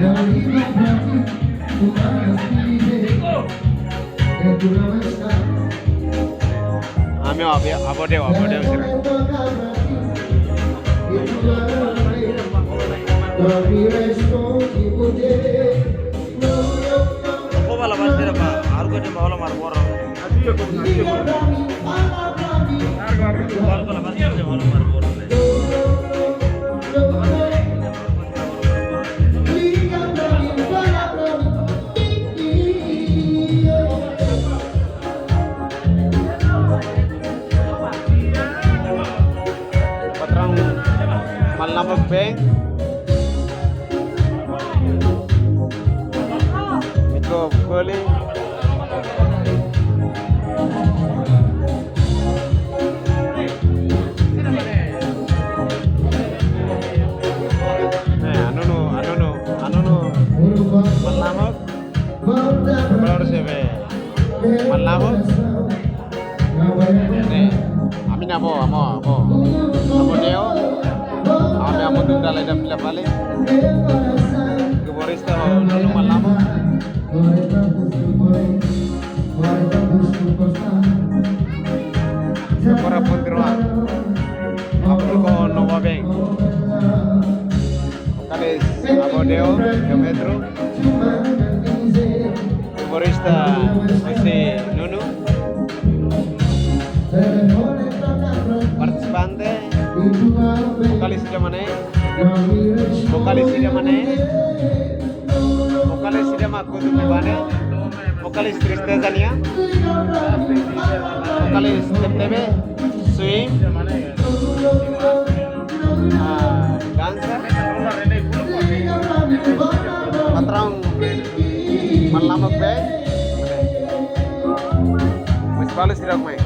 Ami abodeo sira. Kau malah pasti apa? Harga di bawah lemar borong. Harga pasti di bawah lemar borong. Patrang Malnamag Bank. Miko Koli. Anu no. Malnamag. Berapa sebe? Malnamag. Amin amo. Abodeo. Ami amo tunda leda pila pale. Geborista nunu malnamag. Para putruan. Abdul ko Nova Bank. Kalis Abodeo Metro. Geborista masih Nunu. Participante vokalis sida mane vokalis sida makudu mebane vokalis Tristezania vokalis Temtebe Swing dancer patrang Malnamag Bank mas balis tidak main